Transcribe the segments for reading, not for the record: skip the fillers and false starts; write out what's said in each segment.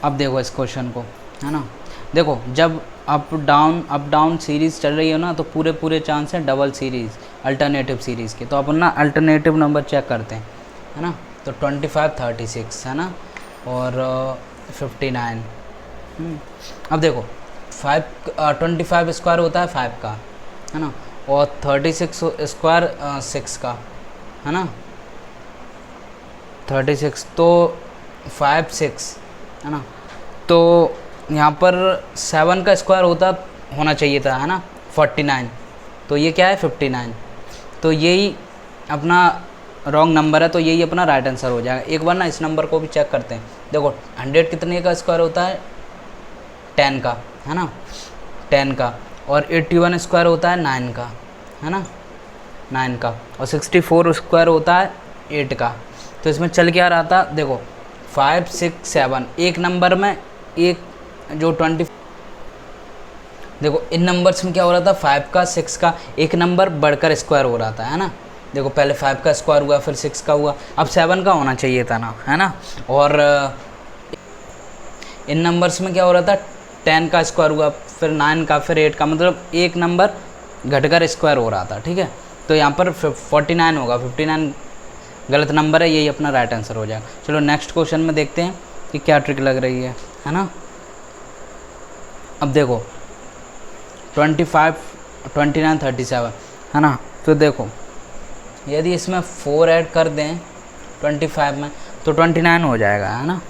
अब देखो इस क्वेश्चन को, है ना, देखो जब अप डाउन सीरीज़ चल रही है ना, तो पूरे पूरे चांस हैं डबल सीरीज़ अल्टरनेटिव सीरीज़ के। तो अपन ना अल्टरनेटिव नंबर चेक करते हैं, है ना। तो 25 36 है ना, और 59। अब देखो 25 स्क्वायर होता है 5 का, है ना, और 36 स्क्वायर 6 का, है ना। 36 तो 5 6, है ना। तो यहाँ पर 7 का स्क्वायर होना चाहिए था, है ना, 49। तो ये क्या है 59। तो यही अपना रॉन्ग नंबर है, तो यही अपना राइट आंसर हो जाएगा। एक बार ना इस नंबर को भी चेक करते हैं। देखो 100 कितने का स्क्वायर होता है 10 का, है ना, 10 का। और 81 स्क्वायर होता है 9 का, है ना, 9 का। और 64 स्क्वायर होता है 8 का। तो इसमें चल क्या रहा था, देखो 5 6 7 एक नंबर में एक जो 20, देखो इन नंबर्स में क्या हो रहा था, 5 का 6 का एक नंबर बढ़कर स्क्वायर हो रहा था, है ना। देखो पहले 5 का स्क्वायर हुआ, फिर 6 का हुआ, अब 7 का होना चाहिए था ना, है ना। और इन नंबर्स में क्या हो रहा था, 10 का स्क्वायर हुआ, फिर 9 का, फिर 8 का, मतलब एक नंबर घटकर स्क्वायर हो रहा था, ठीक है। तो यहाँ पर 49 होगा, 59 गलत नंबर है, यही अपना राइट आंसर हो जाएगा। चलो नेक्स्ट क्वेश्चन में देखते हैं कि क्या ट्रिक लग रही है ना। अब देखो 25 29 37, है ना। तो देखो यदि इसमें 4 ऐड कर दें 25 में तो 29 हो जाएगा, है ना।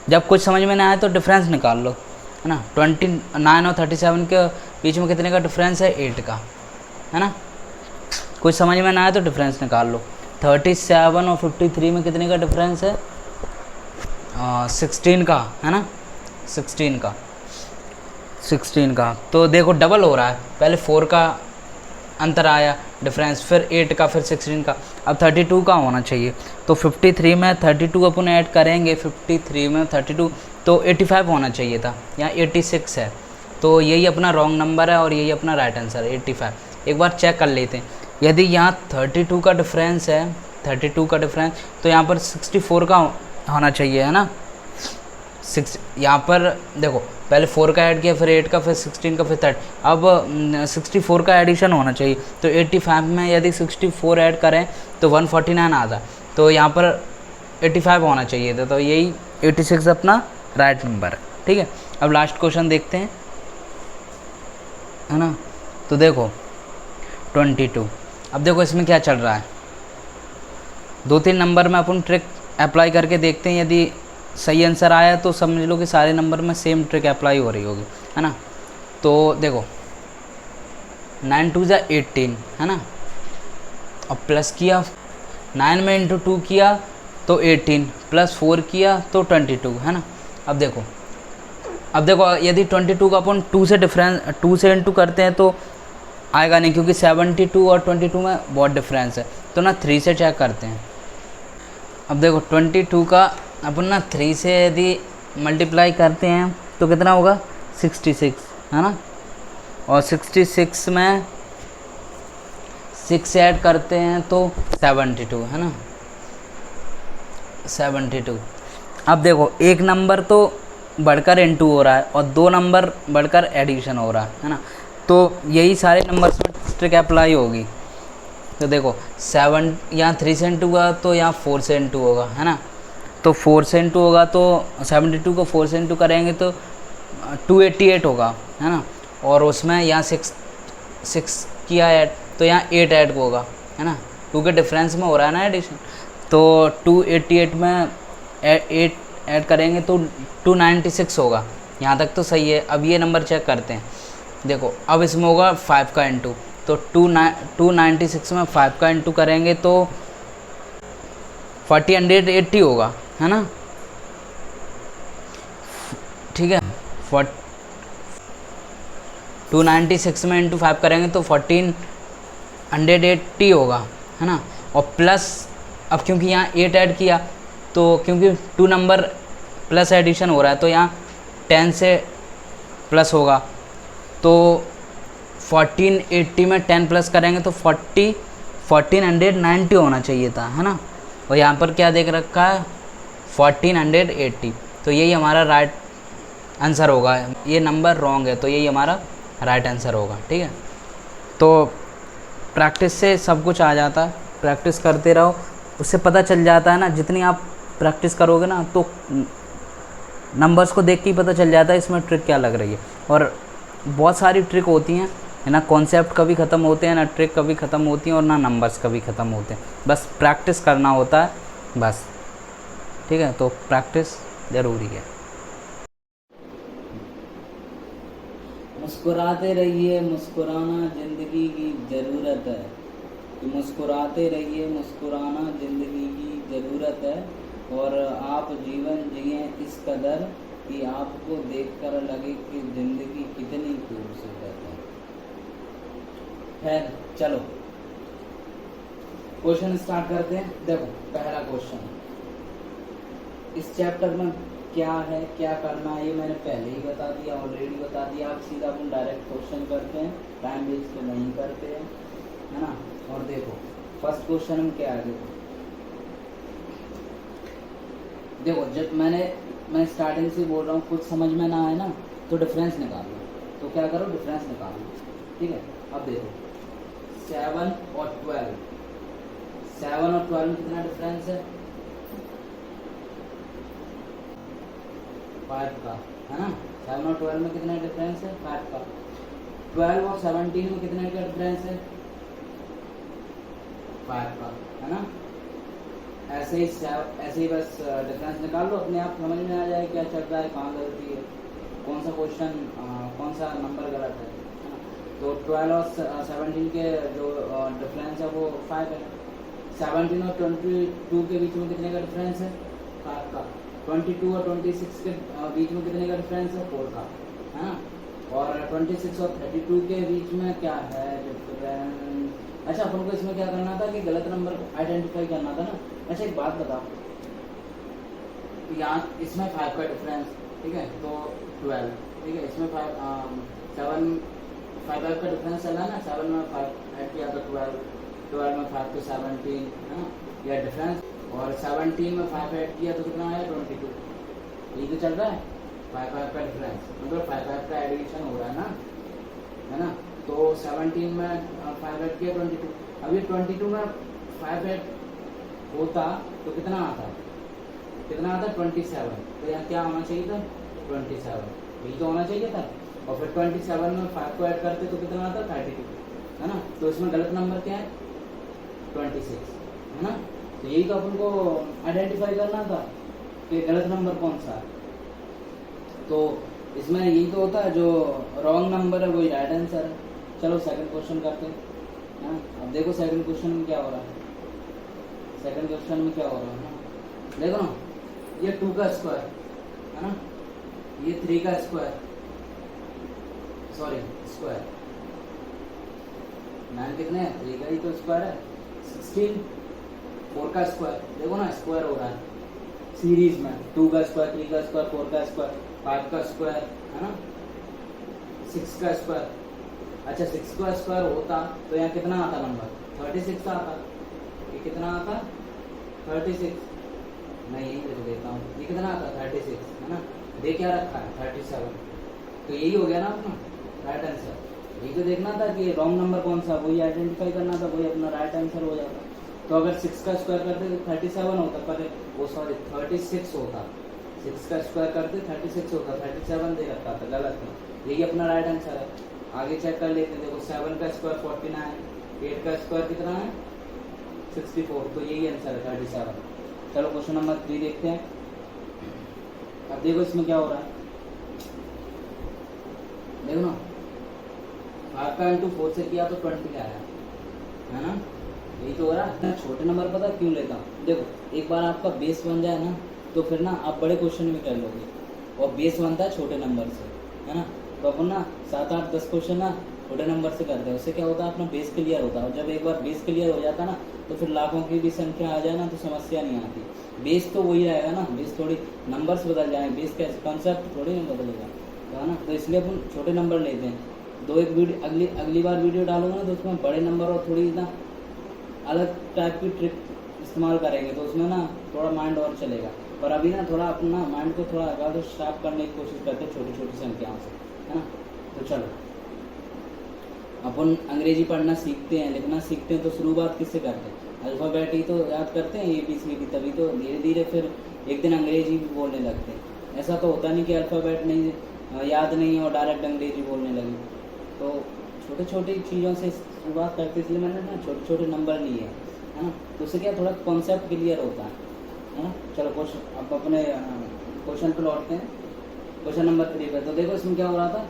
जब कुछ समझ में ना आए तो डिफरेंस निकाल लो, है ना। 29 और 37 के बीच में कितने का डिफरेंस है, 8 का, है ना। कुछ समझ में ना आए तो डिफरेंस निकाल लो। 37 और 53 में कितने का डिफरेंस है, 16 का, है ना, 16 का। तो देखो डबल हो रहा है, पहले 4 का अंतर आया डिफरेंस, फिर 8 का, फिर 16 का, अब 32 का होना चाहिए। तो 53 में 32 अपन ऐड करेंगे, 53 में 32 तो 85 होना चाहिए था, यहाँ 86 है। तो यही अपना रॉन्ग नंबर है और यही अपना राइट आंसर है 85। एक बार चेक कर लेते हैं, यदि यहाँ 32 का डिफरेंस है, 32 का डिफरेंस, तो यहाँ पर 64 का होना चाहिए, है ना। यहाँ पर देखो पहले 4 का ऐड किया, फिर 8 का, फिर 16 का, फिर 30, अब 64 का एडिशन होना चाहिए। तो 85 में यदि 64 ऐड करें तो 149 आता, तो यहाँ पर 85 होना चाहिए था, तो यही 86 अपना राइट नंबर है, ठीक है। अब लास्ट क्वेश्चन देखते हैं, है ना। तो देखो 22, अब देखो इसमें क्या चल रहा है, 2-3 नंबर में अपन ट्रिक अप्लाई करके देखते हैं, यदि सही आंसर आया तो समझ लो कि सारे नंबर में सेम ट्रिक अप्लाई हो रही होगी, है ना। तो देखो 9 2 = 18, है ना, और प्लस किया 9 में इंटू 2 किया तो 18, प्लस 4 किया तो 22, है ना। अब देखो यदि 22 का अपन 2 से इंटू करते हैं तो आएगा नहीं, क्योंकि 72 और 22 में बहुत डिफरेंस है। तो ना 3 से चेक करते हैं। अब देखो 22 का अपन ना 3 से यदि मल्टीप्लाई करते हैं तो कितना होगा 66, है ना। और 66 में 6 ऐड करते हैं तो 72, है ना, 72। अब देखो एक नंबर तो बढ़कर इंटू हो रहा है और 2 नंबर बढ़कर एडिशन हो रहा है ना। तो यही सारे नंबर्स में ट्रिक अप्लाई होगी। तो देखो 7 यहाँ 3 से इंटू होगा तो यहाँ 4 से इंटू होगा, है ना। तो 4 से इंटू होगा तो 72 को 4 से इंटू करेंगे तो 288 होगा, है ना। और उसमें यहाँ 6 किया ऐड तो यहाँ 8 ऐड होगा, है ना, 2 के डिफरेंस में हो रहा है ना एडिशन। तो 288 में 8 ऐड करेंगे तो 296 होगा। यहाँ तक तो सही है। अब ये नंबर चेक करते हैं, देखो अब इसमें होगा 5 का इंटू, तो 296 में 5 का इंटू करेंगे तो 4080 होगा, है ना, ठीक है। 296 में इंटू 5 करेंगे तो 1480 होगा, है ना। और प्लस अब क्योंकि यहाँ 8 ऐड किया तो क्योंकि 2 नंबर प्लस एडिशन हो रहा है तो यहाँ 10 से प्लस होगा, तो 1480 में 10 प्लस करेंगे तो 1490 होना चाहिए था, है ना। और यहाँ पर क्या देख रखा है 1480, तो यही हमारा राइट आंसर होगा। ये नंबर रॉन्ग है तो यही हमारा राइट आंसर होगा। ठीक है, तो प्रैक्टिस से सब कुछ आ जाता है, प्रैक्टिस करते रहो, उससे पता चल जाता है ना। जितनी आप प्रैक्टिस करोगे ना तो नंबर्स को देख के ही पता चल जाता है इसमें ट्रिक क्या लग रही है। और बहुत सारी ट्रिक होती हैं, है ना। कॉन्सेप्ट कभी ख़त्म होते हैं ना, ट्रिक कभी ख़त्म होती हैं, और ना नंबर्स कभी ख़त्म होते हैं। बस प्रैक्टिस करना होता है बस। ठीक है, तो प्रैक्टिस ज़रूरी है। मुस्कुराते रहिए, मुस्कुराना ज़िंदगी की ज़रूरत है। कि मुस्कुराते रहिए, मुस्कुराना ज़िंदगी की ज़रूरत है। और आप जीवन जिए इस कदर कि आपको देखकर लगे कि ज़िंदगी कितनी खूबसूरत है। खैर चलो क्वेश्चन स्टार्ट करते हैं। देखो पहला क्वेश्चन, इस चैप्टर में क्या है, क्या करना है, ये मैंने पहले ही बता दिया, ऑलरेडी बता दिया। आप सीधा अपन डायरेक्ट क्वेश्चन करते हैं, टाइम वेस्ट तो नहीं करते हैं, है ना। और देखो फर्स्ट क्वेश्चन में क्या है, देखो जब मैं स्टार्टिंग से बोल रहा हूँ, कुछ समझ में ना आए ना तो डिफरेंस निकालो। तो क्या करो, डिफरेंस निकालो। ठीक है, अब देखो 7 और 12, 7 और 12 में कितना डिफरेंस है, 5 का, है ना। 7 और 12 में कितना डिफरेंस है, 5 का। 12 और 17 में कितने का डिफरेंस है, 5 का, है ना। ऐसे ही बस डिफरेंस निकाल लो, अपने आप समझ में आ जाए क्या चल रहा है, कहाँ गलती है, कौन सा क्वेश्चन, कौन सा नंबर गलत है ना। तो 12 और 17 के जो डिफरेंस है वो 5 है। 17 और 22 के बीच में कितने का डिफरेंस है, 5 का। 22 और 26 के बीच में कितने का डिफरेंस है, 4 का, है ना। और 26 और 32 के बीच में क्या है डिफरेंस। अच्छा, अपन को इसमें क्या करना था कि गलत नंबर आइडेंटिफाई करना था ना। अच्छा एक बात बताओ, यहाँ इसमें 5 का डिफरेंस, ठीक है, तो 12, ठीक है, इसमें 5 का डिफरेंस चला ना। 7 में 5 ऐड किया तो 12, 12 में 5 तो 17, है ना, यह डिफरेंस। और 17 में 5 ऐड किया तो कितना आया, 22। यही तो चल रहा है, 5 का डिफरेंस, मतलब 5 का एडिशन हो रहा है ना, है ना। तो 17 में 5 ऐड किया 22। अब ये 22 में 5 ऐड होता तो कितना आता, 27। तो यहाँ क्या होना चाहिए था, 27, यही तो होना चाहिए था। और फिर 27 में 5 को ऐड करते तो कितना आता, 32, है ना। तो इसमें गलत नंबर क्या है, 26, है ना। तो यही तो अपन को आइडेंटिफाई करना था कि गलत नंबर कौन सा है। तो इसमें यही तो होता है, जो रॉन्ग नंबर है वही राइट आंसर है। चलो सेकंड क्वेश्चन करते हैं। अब देखो सेकंड क्वेश्चन में क्या हो रहा है, सेकंड क्वेश्चन में क्या हो रहा है ना, देखो ना, ये 2 का स्क्वायर, है ना, ये 3 का स्क्वायर, सॉरी स्क्वायर, 9 कितने हैं, 3 का ही तो स्क्वायर है। 16, 4 का स्क्वायर, देखो ना स्क्वायर हो रहा है सीरीज में, 2 का स्क्वायर, 3 का स्क्वायर, 4 का स्क्वायर, 5 का स्क्वायर, है ना, 6 का स्क्वायर। अच्छा 6 का स्क्वायर होता तो यहाँ कितना आता नंबर, 36 आता। ये कितना आता, 36, मैं यही लिख देता हूँ, ये कितना आता, 36, है ना। दे क्या रखा है, 37। तो यही हो गया ना अपना राइट आंसर। यही तो देखना था कि रॉन्ग नंबर कौन सा, वही आइडेंटिफाई करना था, वही अपना राइट आंसर हो जाता। तो अगर 6 का स्क्वायर करते तो 37 होता, पर वो सॉरी 36 होता। 6 का स्क्वायर करते 36 होता, 37 दे रखा था, गलत है। यही अपना राइट आंसर है। आगे चेक कर लेते हैं, देखो 7 का स्क्वायर 49, 8 का स्क्वायर कितना है, 64। तो यही आंसर है 37। चलो क्वेश्चन नंबर 3 देखते हैं। अब देखो इसमें क्या हो रहा है, देखो ना, 5 का इंटू 4 से किया तो 20 आया, है ना। यही तो हो रहा है। छोटे नंबर पता क्यों लेता हूँ, देखो एक बार आपका बेस बन जाए ना तो फिर ना आप बड़े क्वेश्चन भी कर लोगे। और बेस बनता है छोटे नंबर से, है ना। तो अपन ना 7, 8, 10 क्वेश्चन ना छोटे नंबर से करते हैं, उससे क्या होता है अपना बेस क्लियर होता है। और जब एक बार बेस क्लियर हो जाता है ना तो फिर लाखों की भी संख्या आ जाए ना तो समस्या नहीं आती। बेस तो वही रहेगा ना, बेस थोड़ी नंबर्स बदल जाएंगे, बेस का कॉन्सेप्ट थोड़ी ना बदलेगा, है ना। तो इसलिए अपन छोटे नंबर लेते हैं। दो एक वीडियो अगली बार वीडियो डालूंगा ना तो उसमें बड़े नंबर और थोड़ी ना अलग टाइप की ट्रिक इस्तेमाल करेंगे, तो उसमें ना थोड़ा माइंड और चलेगा। पर अभी ना थोड़ा अपना माइंड को थोड़ा ज़्यादा शार्प करने की कोशिश करते हैं छोटी छोटी संख्याओं से, है ना। तो चलो अपन अंग्रेजी पढ़ना सीखते हैं, लिखना सीखते हैं, तो शुरुआत किससे करते हैं? अल्फ़ाबेट ही तो याद करते हैं ABCD, तभी तो धीरे धीरे फिर एक दिन अंग्रेजी भी बोलने लगते हैं। ऐसा तो होता नहीं कि अल्फ़ाबेट नहीं याद नहीं है और डायरेक्ट अंग्रेजी बोलने लगे। तो छोटे छोटी चीज़ों से शुरुआत करते, इसलिए मैंने ना छोटे छोटे नंबर लिए हैं, है ना। तो उससे क्या थोड़ा कॉन्सेप्ट क्लियर होता है ना। चलो क्वेश्चन अब अपने क्वेश्चन पर लौटते हैं। क्वेश्चन नंबर 3 पे तो देखो इसमें क्या हो रहा था,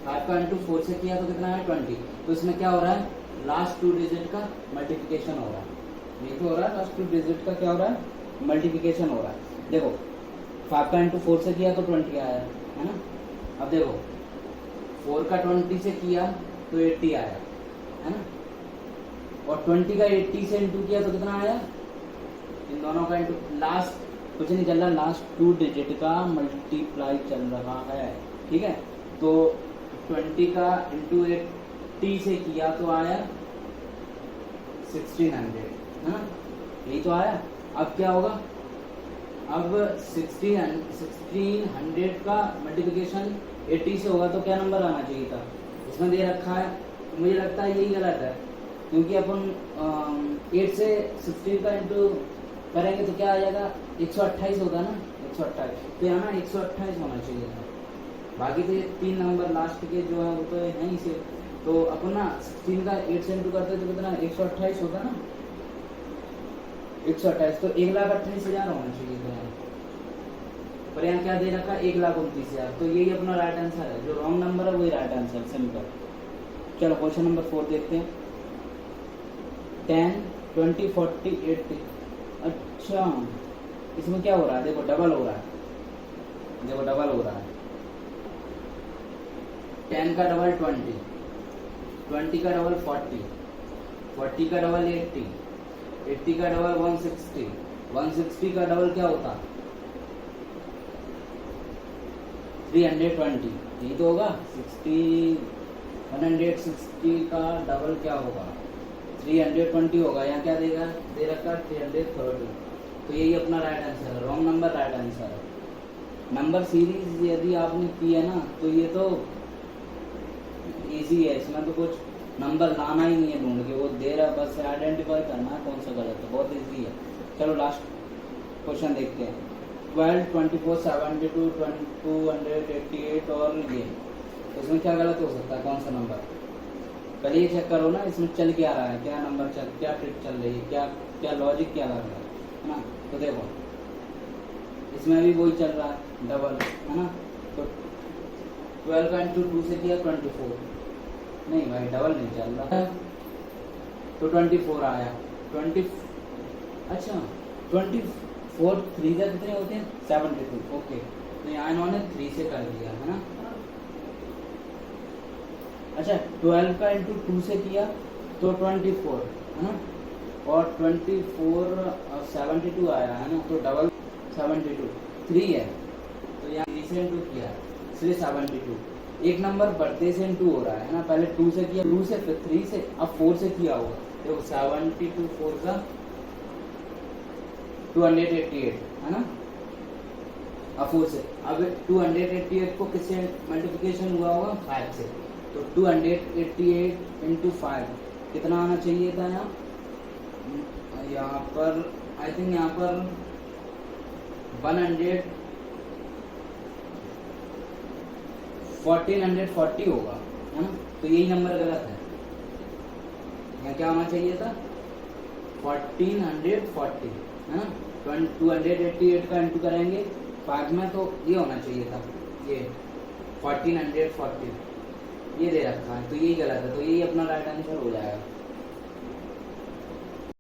5 का इंटू 4 से किया तो कितना है 20। तो इसमें क्या हो रहा है, लास्ट 2 डिजिट का मल्टीप्लिकेशन हो रहा है। ये तो हो रहा है लास्ट 2 डिजिट का क्या हो रहा है, मल्टीप्लिकेशन हो रहा है। देखो 5 का इंटू 4 से किया तो 20 आया, है ना। अब देखो 4 का 20 से किया तो 80 आया, है ना। और 20 का 80 से इंटू किया तो कितना आया, इन दोनों का इंटू, लास्ट कुछ नहीं चल रहा, लास्ट 2 डिजिट का मल्टीप्लाई चल रहा है, ठीक है। तो 20 का इंटू 80 से किया तो आया 1600, है ना, यही तो आया। अब क्या होगा, अब 1600 का मल्टीप्लिकेशन 80 से होगा तो क्या नंबर आना चाहिए था, इसमें दे रखा है। मुझे लगता है यही गलत है, क्योंकि अपन 8 से 16 का इंटू करेंगे तो क्या आ जाएगा, 128 होगा ना, 128। तो यहाँ ना 128 होना चाहिए था। बाकी तो 3 नंबर लास्ट के जो है वो तो है ही से। तो अपन ना 16 का 8 से इंटू करते तो कितना 128 होगा ना, 128। तो 1,28,000 होना चाहिए था यहाँ पर। यहाँ क्या दे रखा, 1,29,000। तो यही अपना राइट आंसर है, जो रॉन्ग नंबर है वही राइट आंसर, सिंपल। चलो क्वेश्चन नंबर 4 देखते हैं। 10, 20, 40, 80। अच्छा इसमें क्या हो रहा है, देखो डबल हो रहा है, देखो डबल हो रहा है। 10 का डबल 20, 20 का डबल 40, 40 का डबल 80, 80 का डबल 160, 160 का डबल क्या होता, 320। यही तो होगा 160 का डबल क्या होगा, 320 होगा। यहाँ क्या देगा, दे रखा 330। तो यही अपना राइट आंसर है, रॉन्ग नंबर राइट आंसर है। नंबर सीरीज यदि आपने की है ना तो ये तो इजी है, इसमें तो कुछ नंबर लाना ही नहीं है ढूंढ के, वो दे रहा बस आइडेंटिफाई करना है कौन सा गलत है, बहुत इजी है। चलो लास्ट क्वेश्चन देखते हैं। 12, 24, 72, 288 और ये, तो इसमें क्या गलत हो सकता है, कौन सा नंबर। पहले ये चेक करो ना इसमें चल क्या रहा है, क्या नंबर चल, क्या ट्रिक चल रही है, क्या क्या लॉजिक क्या लग रहा है ना। तो देखो इसमें भी वही चल रहा है डबल, है ना। तो 12 का इंटू 2 से किया 24, नहीं भाई डबल नहीं चल रहा है, तो 24 आया 20। अच्छा 24 3 का कितने होते हैं, 72। ओके तो यहाँ इन्होंने 3 से कर दिया, है ना। अच्छा 12 का इंटू 2 से किया तो 24, है ना। और 24 72 आया, है ना। तो डबल 72 3 है, तो यहाँ 3 से इंटू किया इसलिए 72। एक नंबर बढ़ते से इंटू हो रहा है ना, पहले 2 से किया, 2 से फिर 3 से, अब 4 से किया होगा। देखो 72 4 का 288, है ना। अब 4 से, अब 288 को किससे मल्टीप्लिकेशन हुआ होगा, 5 से। तो 288 इंटू 5 कितना आना चाहिए था यहाँ पर, आई थिंक यहाँ पर 1440 होगा, है ना। तो यही नंबर गलत है, यहाँ क्या होना चाहिए था 1440, है ना। 288 का इंटू करेंगे 5 में तो ये होना चाहिए था, ये 1440 ये दे रखा है, तो यही गलत है। तो यही अपना राइट आंसर हो जाएगा।